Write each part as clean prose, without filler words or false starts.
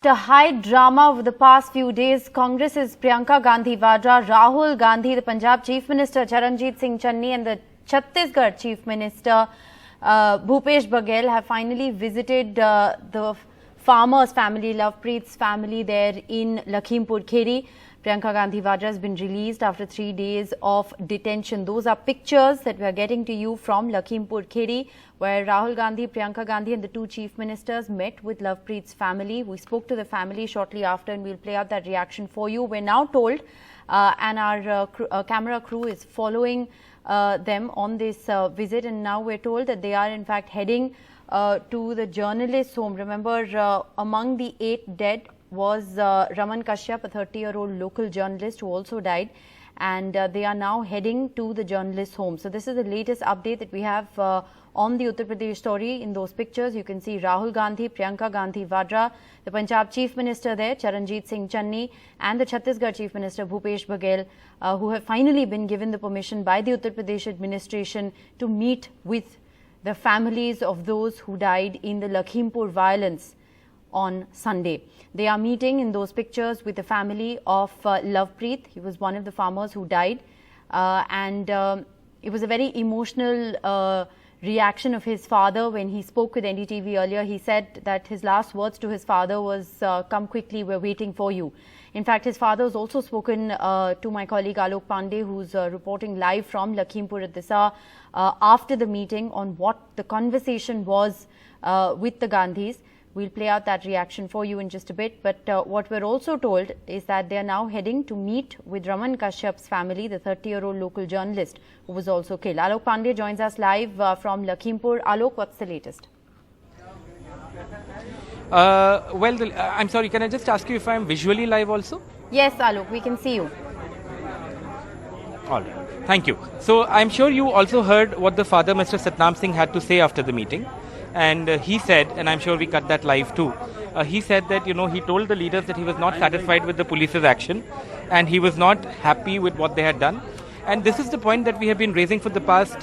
The high drama of the past few days, Congress's Priyanka Gandhi Vadra, Rahul Gandhi, the Punjab Chief Minister Charanjit Singh Channi and the Chhattisgarh Chief Minister Bhupesh Baghel have finally visited the farmer's family, Lovepreet's family there in Lakhimpur Kheri. Priyanka Gandhi Vadra has been released after 3 days of detention. Those are pictures that we are getting to you from Lakhimpur Kheri, where Rahul Gandhi, Priyanka Gandhi and the two chief ministers met with Lovepreet's family. We spoke to the family shortly after and we'll play out that reaction for you. We're now told, and our camera crew is following them on this visit, and now we're told that they are in fact heading to the journalist's home. Remember, among the 8 dead was Raman Kashyap, a 30-year-old local journalist who also died, and they are now heading to the journalist's home. So this is the latest update that we have on the Uttar Pradesh story. In those pictures, you can see Rahul Gandhi, Priyanka Gandhi Vadra, the Punjab Chief Minister there, Charanjit Singh Channi, and the Chhattisgarh Chief Minister Bhupesh Baghel, who have finally been given the permission by the Uttar Pradesh administration to meet with the families of those who died in the Lakhimpur violence on Sunday. They are meeting in those pictures with the family of Lovepreet. He was one of the farmers who died, and it was a very emotional reaction of his father when he spoke with NDTV earlier. He said that his last words to his father was, "Come quickly, we're waiting for you." In fact, his father has also spoken to my colleague Alok Pandey, who's reporting live from Lakhimpur at this hour, after the meeting, on what the conversation was with the Gandhis. We'll play out that reaction for you in just a bit. But what we're also told is that they are now heading to meet with Raman Kashyap's family, the 30-year-old local journalist who was also killed. Alok Pandey joins us live from Lakhimpur. Alok, what's the latest? I'm sorry, can I just ask you if I'm visually live also? Yes, Alok, we can see you. All right. Thank you. So I'm sure you also heard what the father, Mr. Satnam Singh, had to say after the meeting. And he said, and I'm sure we cut that live too, he said that, he told the leaders that he was not satisfied with the police's action and he was not happy with what they had done. And this is the point that we have been raising for the past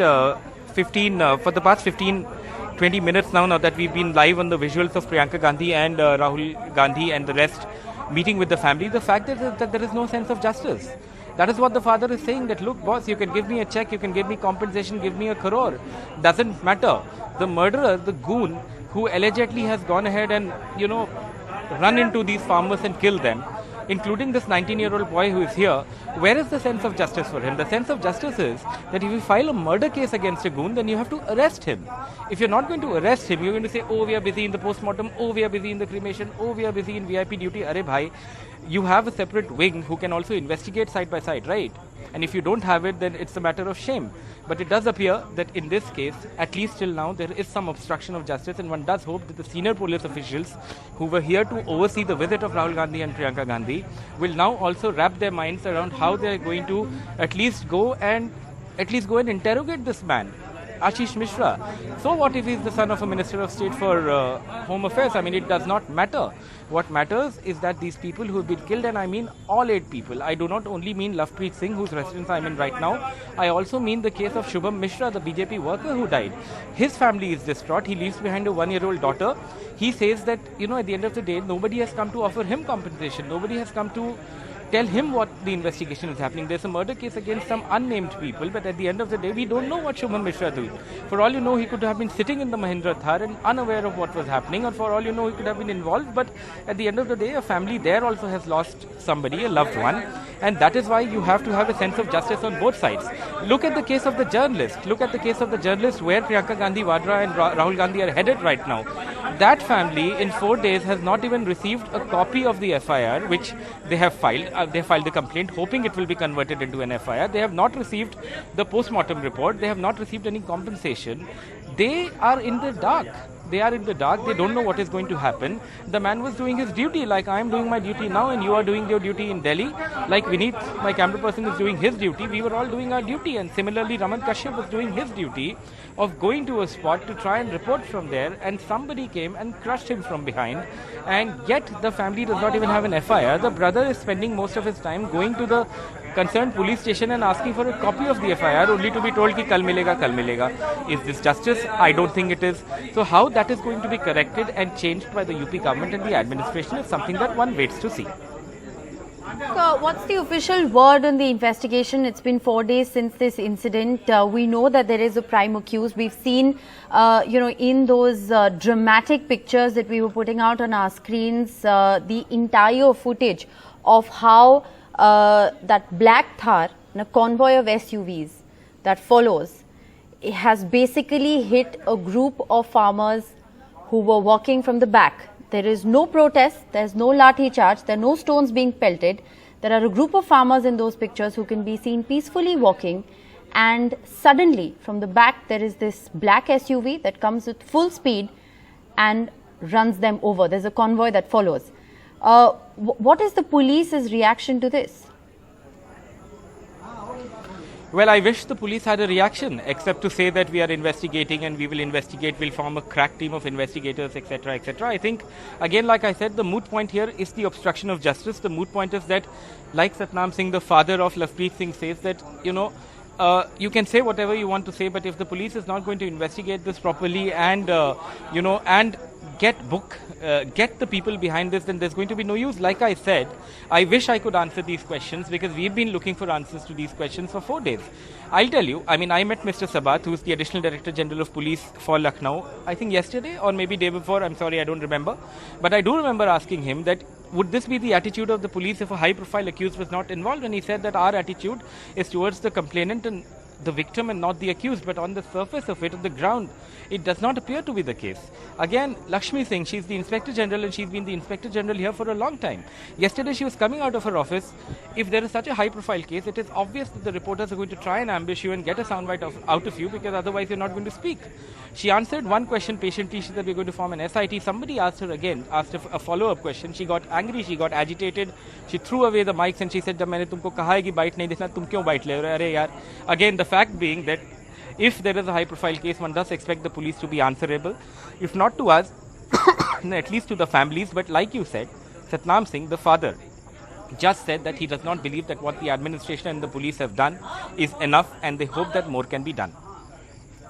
15-20 minutes now that we've been live on the visuals of Priyanka Gandhi and Rahul Gandhi and the rest meeting with the family. The fact is that there is no sense of justice. That is what the father is saying, that look boss, you can give me a check, you can give me compensation, give me a crore. Doesn't matter. The murderer, the goon, who allegedly has gone ahead and, run into these farmers and killed them, including this 19-year-old boy who is here, where is the sense of justice for him? The sense of justice is that if you file a murder case against a goon, then you have to arrest him. If you're not going to arrest him, you're going to say, oh, we are busy in the post-mortem, oh, we are busy in the cremation, oh, we are busy in VIP duty. Arey bhai, you have a separate wing who can also investigate side by side, right? And if you don't have it, then it's a matter of shame. But it does appear that in this case, at least till now, there is some obstruction of justice, and one does hope that the senior police officials who were here to oversee the visit of Rahul Gandhi and Priyanka Gandhi will now also wrap their minds around how they are going to at least go and interrogate this man, Ashish Mishra. So what if he's the son of a Minister of State for Home Affairs? I mean, it does not matter. What matters is that these people who have been killed, and I mean all 8 people. I do not only mean Lovepreet Singh, whose residence I'm in right now. I also mean the case of Shubham Mishra, the BJP worker who died. His family is distraught. He leaves behind a 1-year-old daughter. He says that, at the end of the day, nobody has come to offer him compensation. Nobody has come to tell him what the investigation is happening. There's a murder case against some unnamed people, but at the end of the day, we don't know what Shubham Mishra is doing. For all you know, he could have been sitting in the Mahindra Thar and unaware of what was happening, or for all you know, he could have been involved. But at the end of the day, a family there also has lost somebody, a loved one, and that is why you have to have a sense of justice on both sides. Look at the case of the journalist. Look at the case of the journalist where Priyanka Gandhi Vadra and Rahul Gandhi are headed right now. That family in 4 days has not even received a copy of the FIR, which they have filed. They filed the complaint hoping it will be converted into an FIR. They have not received the post-mortem report. They have not received any compensation. They are in the dark. They are in the dark. They don't know what is going to happen. The man was doing his duty like I am doing my duty now, and you are doing your duty in Delhi. Like Vineet, my camera person, is doing his duty. We were all doing our duty. And similarly, Raman Kashyap was doing his duty of going to a spot to try and report from there. And somebody came and crushed him from behind. And yet the family does not even have an FIR. The brother is spending most of his time going to the concerned police station and asking for a copy of the FIR only to be told ki kal milega, kal milega. Is this justice? I don't think it is. So how that is going to be corrected and changed by the UP government and the administration is something that one waits to see. What's the official word on the investigation? It's been 4 days since this incident. We know that there is a prime accused. We've seen, in those dramatic pictures that we were putting out on our screens, the entire footage of how that black Thar, a convoy of SUVs that follows, it has basically hit a group of farmers who were walking from the back. There is no protest, there's no lathi charge, there are no stones being pelted. There are a group of farmers in those pictures who can be seen peacefully walking, and suddenly from the back there is this black SUV that comes with full speed and runs them over. There's a convoy that follows. What is the police's reaction to this? Well, I wish the police had a reaction, except to say that we are investigating and we will investigate, we'll form a crack team of investigators, etc., etc. I think, again, like I said, the moot point here is the obstruction of justice. The moot point is that, like Satnam Singh, the father of Lavpreet Singh, says that, you can say whatever you want to say, but if the police is not going to investigate this properly and, and get the people behind this, then there's going to be no use. Like I said, I wish I could answer these questions because we've been looking for answers to these questions for 4 days. I'll tell you, I met Mr. Sabat, who's the Additional Director General of Police for Lucknow, I think yesterday or maybe day before, I'm sorry, I don't remember. But I do remember asking him that, would this be the attitude of the police if a high-profile accused was not involved? And he said that our attitude is towards the complainant and the victim and not the accused, but on the surface of it, on the ground, it does not appear to be the case. Again, Lakshmi Singh, she's the Inspector General and she's been the Inspector General here for a long time. Yesterday she was coming out of her office. If there is such a high profile case, it is obvious that the reporters are going to try and ambush you and get a soundbite out of you, because otherwise you're not going to speak. She answered one question patiently. She said, we're going to form an SIT. Somebody asked her a follow-up question. She got angry, she got agitated. She threw away the mics and she said, जब मैंने तुमको कहा है कि bite नहीं देना, तुम क्यों बाइट ले रहे हो? अरे यार. Again, the fact being that if there is a high-profile case, one does expect the police to be answerable. If not to us, at least to the families. But like you said, Satnam Singh, the father, just said that he does not believe that what the administration and the police have done is enough, and they hope that more can be done.